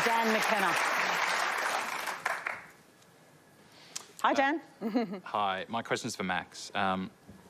Dan McKenna. Hi, Dan. Hi, my question is for Max.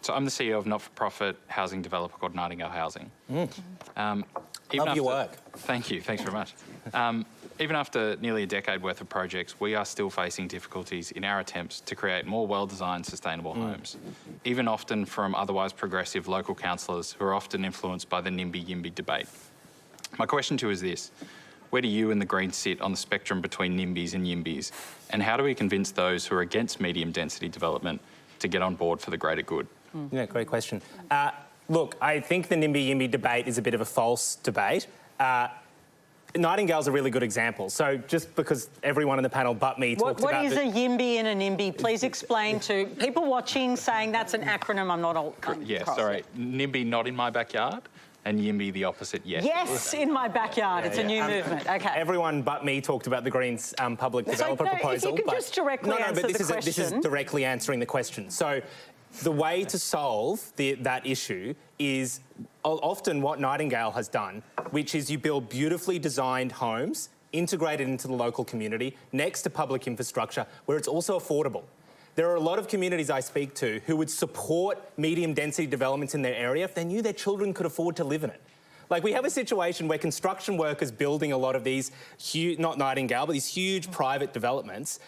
So I'm the CEO of not-for-profit housing developer called Nightingale Housing. Love your work. Thank you, thanks very much. Even after nearly a decade worth of projects, we are still facing difficulties in our attempts to create more well-designed, sustainable homes, even often from otherwise progressive local councillors who are often influenced by the NIMBY-YIMBY debate. My question to you is this: where do you and the Greens sit on the spectrum between NIMBYs and YIMBYs, and how do we convince those who are against medium-density development to get on board for the greater good? Yeah, great question. Look, I think the NIMBY-YIMBY debate is a bit of a false debate. Nightingale's a really good example. So just because everyone in the panel but me talked about... What is a YIMBY and a NIMBY? Please explain to people watching, saying that's an acronym I'm not all... Yeah, sorry. NIMBY not in my backyard, and YIMBY the opposite, yes. Yes, in my backyard. It's a new movement. OK. Everyone but me talked about the Greens public developer proposal. If you could just directly answer the question. This is directly answering the question. So the way to solve that issue is often what Nightingale has done, which is you build beautifully designed homes integrated into the local community next to public infrastructure where it's also affordable. There are a lot of communities I speak to who would support medium density developments in their area if they knew their children could afford to live in it. Like, we have a situation where construction workers building a lot of these huge, not Nightingale, but these huge private developments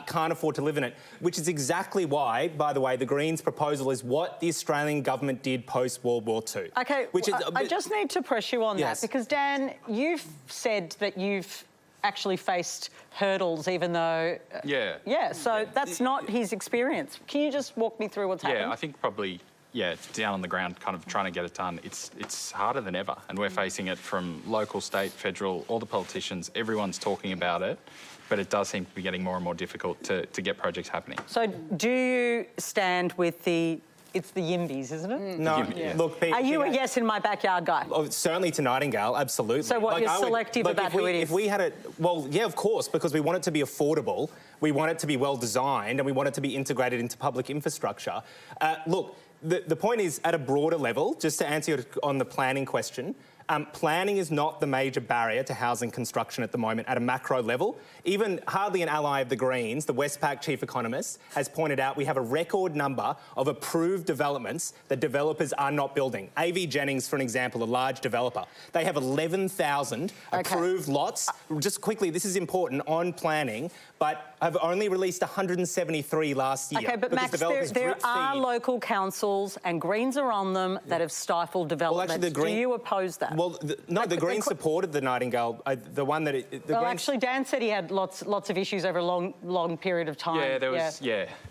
can't afford to live in it, which is exactly why, by the way, the Greens proposal is what the Australian government did post-World War II. OK, I just need to press you on that, because, Dan, you've said that you've actually faced hurdles even though... Yeah, so that's not his experience. Can you just walk me through what's happened? Yeah, I think probably... Yeah, down on the ground, kind of trying to get it done. It's harder than ever, and we're facing it from local, state, federal, all the politicians. Everyone's talking about it, but it does seem to be getting more and more difficult to get projects happening. So do you stand with the... It's the YIMBYs, isn't it? No, look... Are you a yes in my backyard guy? Oh, certainly to Nightingale, absolutely. So what, you're selective about who it is? If we had it... Well, yeah, of course, because we want it to be affordable, we want it to be well-designed, and we want it to be integrated into public infrastructure. Look... The point is, at a broader level, just to answer on the planning question, planning is not the major barrier to housing construction at the moment at a macro level. Even hardly an ally of the Greens, the Westpac chief economist, has pointed out we have a record number of approved developments that developers are not building. AV Jennings, for an example, a large developer. They have 11,000 approved lots. Just quickly, this is important, on planning, but have only released 173 last year. OK, but Max, there are local councils, and Greens are on them, that have stifled development. Well, actually, do you oppose that? Well, no, the Greens supported the Nightingale, the one that... Actually, Dan said he had lots of issues over a long period of time. Yeah, there was,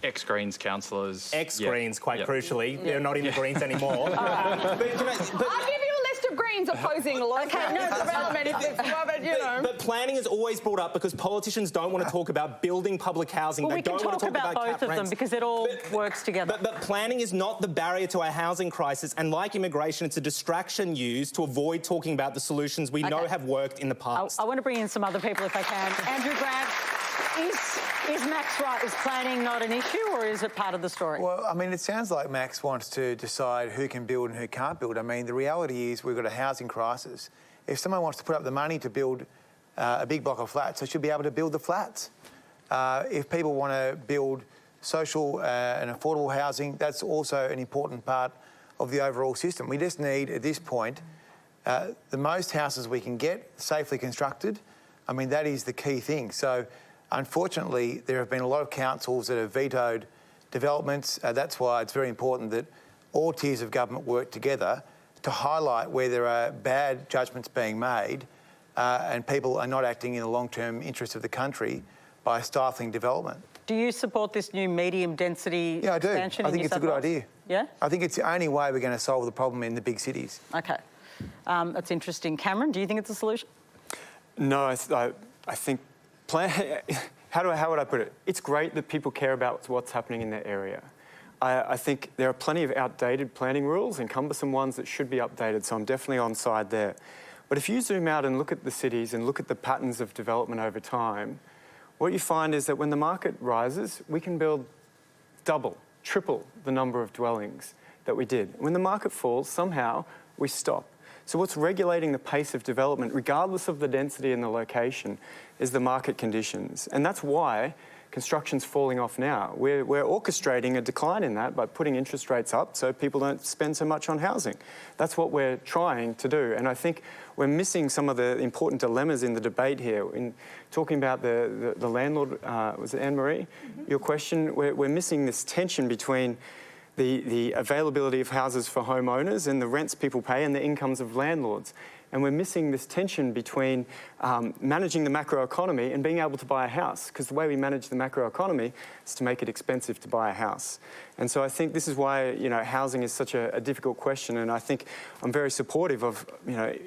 ex-Greens councillors. Ex-Greens, quite crucially. They're not in the Greens anymore. I'll give you a list of Greens opposing development if it's you know. But planning is always brought up because politicians don't want to talk about building public housing. Well, they don't want to talk about both of them because it all works together. But planning is not the barrier to our housing crisis, and like immigration, it's a distraction used to avoid talking about the solutions we know have worked in the past. I want to bring in some other people if I can. Andrew Grant, is Max right? Is planning not an issue, or is it part of the story? Well, I mean, it sounds like Max wants to decide who can build and who can't build. I mean, the reality is we've got a housing crisis. If someone wants to put up the money to build a big block of flats, they should be able to build the flats. If people want to build social and affordable housing, that's also an important part of the overall system. We just need, at this point, the most houses we can get safely constructed. I mean, that is the key thing. So, unfortunately, there have been a lot of councils that have vetoed developments. That's why it's very important that all tiers of government work together to highlight where there are bad judgments being made and people are not acting in the long-term interest of the country by stifling development. Do you support this new medium density expansion? I do. I think it's a good idea. Yeah? I think it's the only way we're going to solve the problem in the big cities. OK. That's interesting. Cameron, do you think it's a solution? No, I think... How would I put it? It's great that people care about what's happening in their area. I think there are plenty of outdated planning rules and cumbersome ones that should be updated, so I'm definitely on side there. But if you zoom out and look at the cities and look at the patterns of development over time, what you find is that when the market rises, we can build double, triple the number of dwellings that we did. When the market falls, somehow we stop. So what's regulating the pace of development, regardless of the density and the location, is the market conditions. And that's why construction's falling off now. We're orchestrating a decline in that by putting interest rates up so people don't spend so much on housing. That's what we're trying to do. And I think we're missing some of the important dilemmas in the debate here. In talking about the landlord, was it Anne-Marie? Mm-hmm. Your question, we're missing this tension between the availability of houses for homeowners and the rents people pay and the incomes of landlords. And we're missing this tension between managing the macroeconomy and being able to buy a house, because the way we manage the macroeconomy is to make it expensive to buy a house. And so I think this is why, housing is such a difficult question, and I think I'm very supportive of,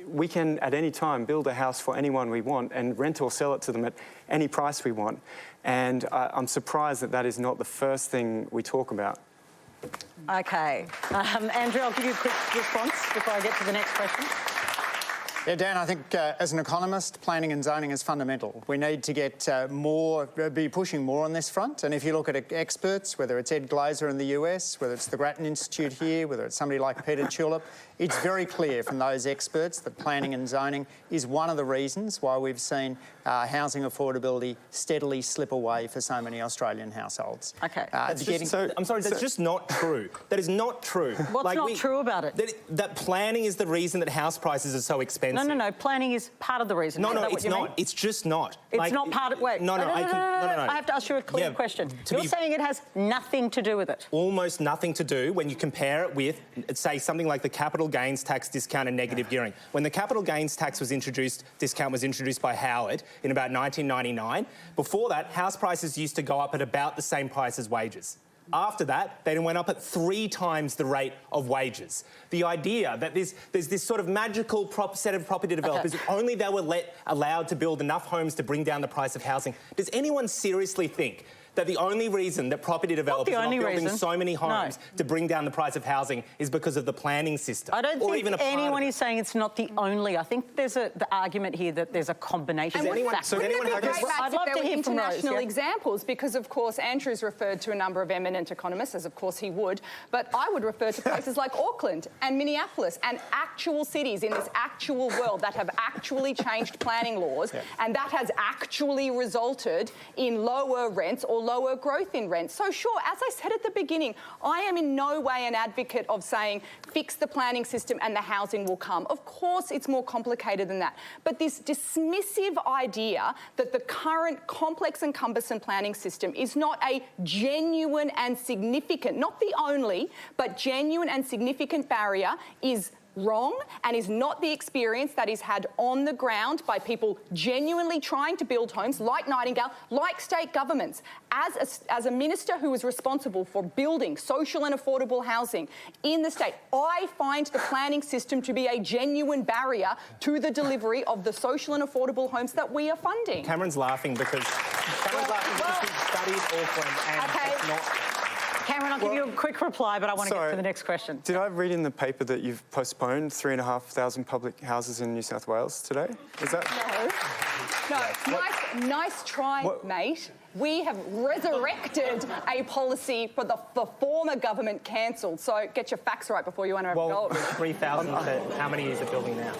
we can at any time build a house for anyone we want and rent or sell it to them at any price we want. And I'm surprised that that is not the first thing we talk about. OK. Andrew, I'll give you a quick response before I get to the next question. Yeah, Dan, I think as an economist, planning and zoning is fundamental. We need to get be pushing more on this front. And if you look at experts, whether it's Ed Glazer in the US, whether it's the Grattan Institute here, whether it's somebody like Peter Tulip, it's very clear from those experts that planning and zoning is one of the reasons why we've seen housing affordability steadily slip away for so many Australian households. OK. I'm sorry, that's just not true. That is not true. What's not true about it? That planning is the reason that house prices are so expensive. No. Planning is part of the reason. No, it's not. It's just not. It's not part of... Wait. No. I have to ask you a clear question. You're saying it has nothing to do with it? Almost nothing to do when you compare it with, say, something like the capital gains tax discount and negative gearing. When the capital gains tax was introduced, discount was introduced by Howard in about 1999. Before that, house prices used to go up at about the same price as wages. After that, they went up at 3 times the rate of wages. The idea that there's this sort of magical set of property developers, if only they were allowed to build enough homes to bring down the price of housing. Does anyone seriously think that the only reason that property developers are not building so many homes to bring down the price of housing is because of the planning system? I don't think anyone is saying it's not the only. I think there's the argument here that there's a combination of factors. I'd love to hear from international examples, because, of course, Andrew's referred to a number of eminent economists, as of course he would, but I would refer to places like Auckland and Minneapolis and actual cities in this actual world that have actually changed planning laws, and that has actually resulted in lower rents or lower growth in rents. So sure, as I said at the beginning, I am in no way an advocate of saying fix the planning system and the housing will come. Of course, it's more complicated than that. But this dismissive idea that the current complex and cumbersome planning system is not a genuine and significant, not the only, but genuine and significant barrier is wrong and is not the experience that is had on the ground by people genuinely trying to build homes like Nightingale, like state governments. As a minister who is responsible for building social and affordable housing in the state, I find the planning system to be a genuine barrier to the delivery of the social and affordable homes that we are funding. Cameron's laughing because he studied Auckland and it's not... Cameron, I'll give you a quick reply, but I want to get to the next question. Did I read in the paper that you've postponed 3,500 public houses in New South Wales today? Is that... No. Nice try, mate. We have resurrected a policy for the former government cancelled. So get your facts right before you want to go. 3,000, how many is it building now?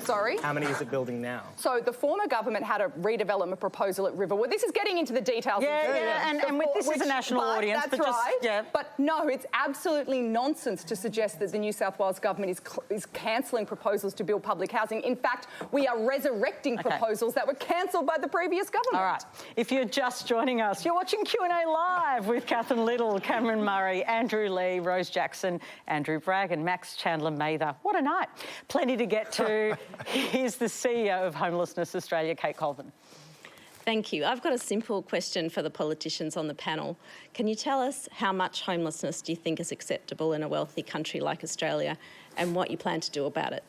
Sorry? How many is it building now? So the former government had a redevelopment proposal at Riverwood. This is getting into the details. And this is a national audience. That's right. But no, it's absolutely nonsense to suggest that the New South Wales government is cancelling proposals to build public housing. In fact, we are resurrecting proposals that were cancelled by the previous government. All right. If you're just joining us, you're watching Q&A Live with Catherine Little, Cameron Murray, Andrew Lee, Rose Jackson, Andrew Bragg and Max Chandler-Mather. What a night. Plenty to get to. Here's the CEO of Homelessness Australia, Kate Colvin. Thank you. I've got a simple question for the politicians on the panel. Can you tell us how much homelessness do you think is acceptable in a wealthy country like Australia and what you plan to do about it?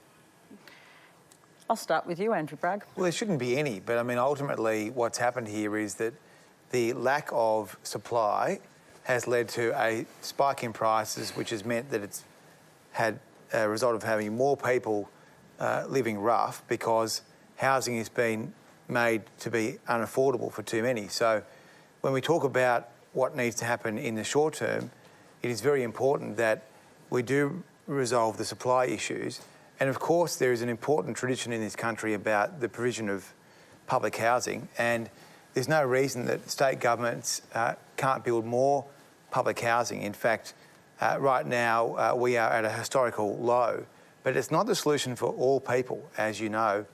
I'll start with you, Andrew Bragg. Well, there shouldn't be any, but I mean, ultimately what's happened here is that the lack of supply has led to a spike in prices, which has meant that it's had a result of having more people living rough because housing has been made to be unaffordable for too many. So when we talk about what needs to happen in the short term, it is very important that we do resolve the supply issues And of course, there is an important tradition in this country about the provision of public housing, and there's no reason that state governments can't build more public housing. In fact, right now we are at a historical low, but it's not the solution for all people, as you know,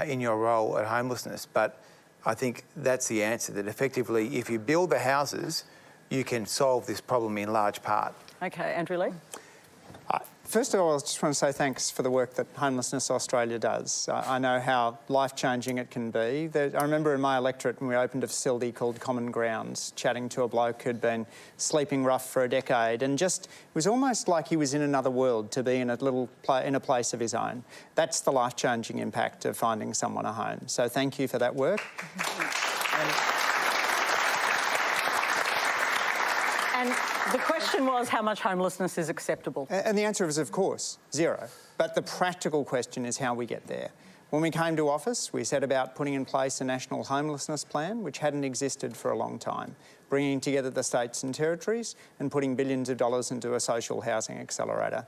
in your role at homelessness. But I think that's the answer, that effectively, if you build the houses, you can solve this problem in large part. Okay, Andrew Leigh? First of all, I just want to say thanks for the work that Homelessness Australia does. I know how life-changing it can be. I remember in my electorate when we opened a facility called Common Grounds, chatting to a bloke who'd been sleeping rough for a decade, and just it was almost like he was in another world to be in a place of his own. That's the life-changing impact of finding someone a home. So thank you for that work. And the question was how much homelessness is acceptable? And the answer is, of course, zero. But the practical question is how we get there. When we came to office, we set about putting in place a national homelessness plan, which hadn't existed for a long time, bringing together the states and territories and putting billions of dollars into a social housing accelerator.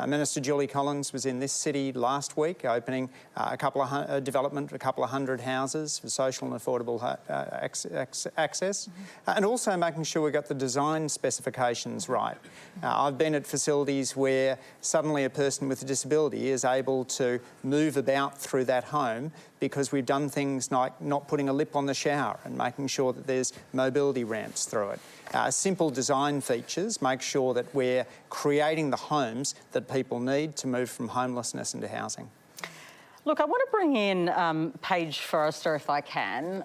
Minister Julie Collins was in this city last week, opening a couple of hundred houses for social and affordable access, and also making sure we got the design specifications right. I've been at facilities where suddenly a person with a disability is able to move about through that home because we've done things like not putting a lip on the shower and making sure that there's mobility ramps through it. Simple design features make sure that we're creating the homes that people need to move from homelessness into housing. Look, I want to bring in Paige Forrester if I can.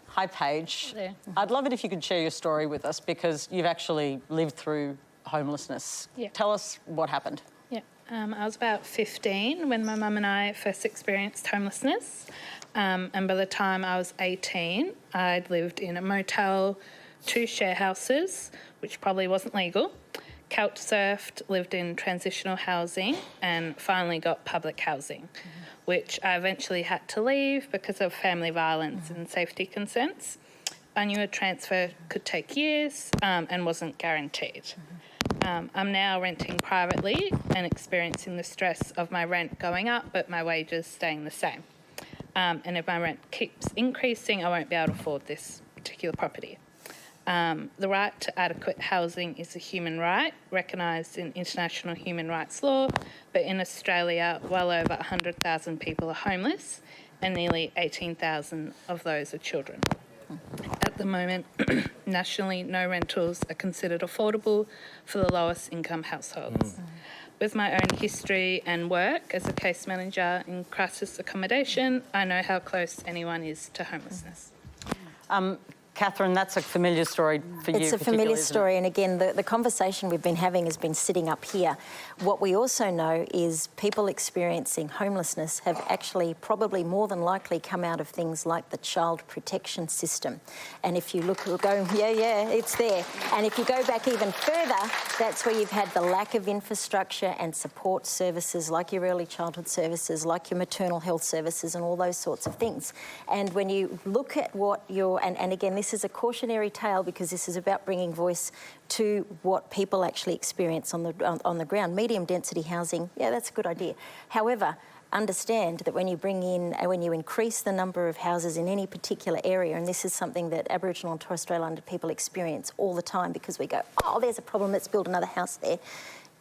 Hi, Paige. Hello. I'd love it if you could share your story with us because you've actually lived through homelessness. Yeah. Tell us what happened. Yeah, I was about 15 when my mum and I first experienced homelessness. And by the time I was 18, I'd lived in a motel, 2 share houses, which probably wasn't legal, couch surfed, lived in transitional housing, and finally got public housing, which I eventually had to leave because of family violence and safety concerns. I knew a transfer could take years and wasn't guaranteed. I'm now renting privately and experiencing the stress of my rent going up, but my wages staying the same. And if my rent keeps increasing, I won't be able to afford this particular property. The right to adequate housing is a human right recognised in international human rights law, but in Australia, well over 100,000 people are homeless and nearly 18,000 of those are children. At the moment, nationally, no rentals are considered affordable for the lowest income households. With my own history and work as a case manager in crisis accommodation, I know how close anyone is to homelessness. Catherine, that's a familiar story for you. It's a familiar story, and again, the conversation we've been having has been sitting up here. What we also know is people experiencing homelessness have actually probably more than likely come out of things like the child protection system. And if you look, we'll go, yeah, it's there. And if you go back even further, that's where you've had the lack of infrastructure and support services like your early childhood services, like your maternal health services and all those sorts of things. And when you look at what and again, this is a cautionary tale because this is about bringing voice to what people actually experience on the ground. Medium density housing, yeah, that's a good idea. However, understand that when you increase the number of houses in any particular area, and this is something that Aboriginal and Torres Strait Islander people experience all the time because we go, oh, there's a problem, let's build another house there.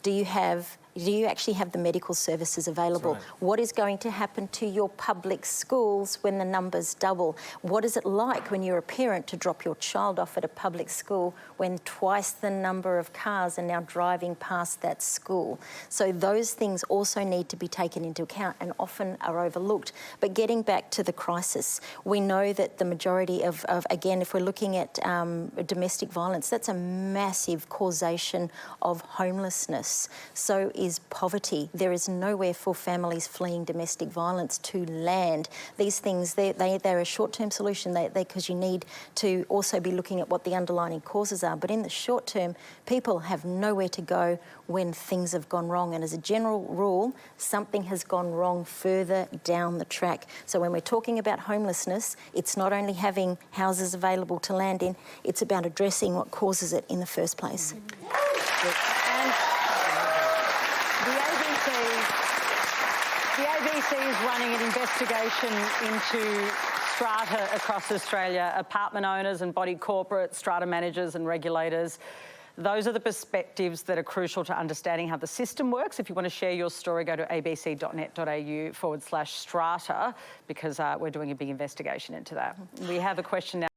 Do you actually have the medical services available? Right. What is going to happen to your public schools when the numbers double? What is it like when you're a parent to drop your child off at a public school when twice the number of cars are now driving past that school? So those things also need to be taken into account and often are overlooked. But getting back to the crisis, we know that the majority of again, if we're looking at domestic violence, that's a massive causation of homelessness. So is poverty. There is nowhere for families fleeing domestic violence to land. These things, they're a short-term solution because you need to also be looking at what the underlying causes are. But in the short term, people have nowhere to go when things have gone wrong. And as a general rule, something has gone wrong further down the track. So when we're talking about homelessness, it's not only having houses available to land in, it's about addressing what causes it in the first place. The ABC is running an investigation into strata across Australia, apartment owners and body corporate, strata managers and regulators. Those are the perspectives that are crucial to understanding how the system works. If you want to share your story, go to abc.net.au/strata, because we're doing a big investigation into that. We have a question now.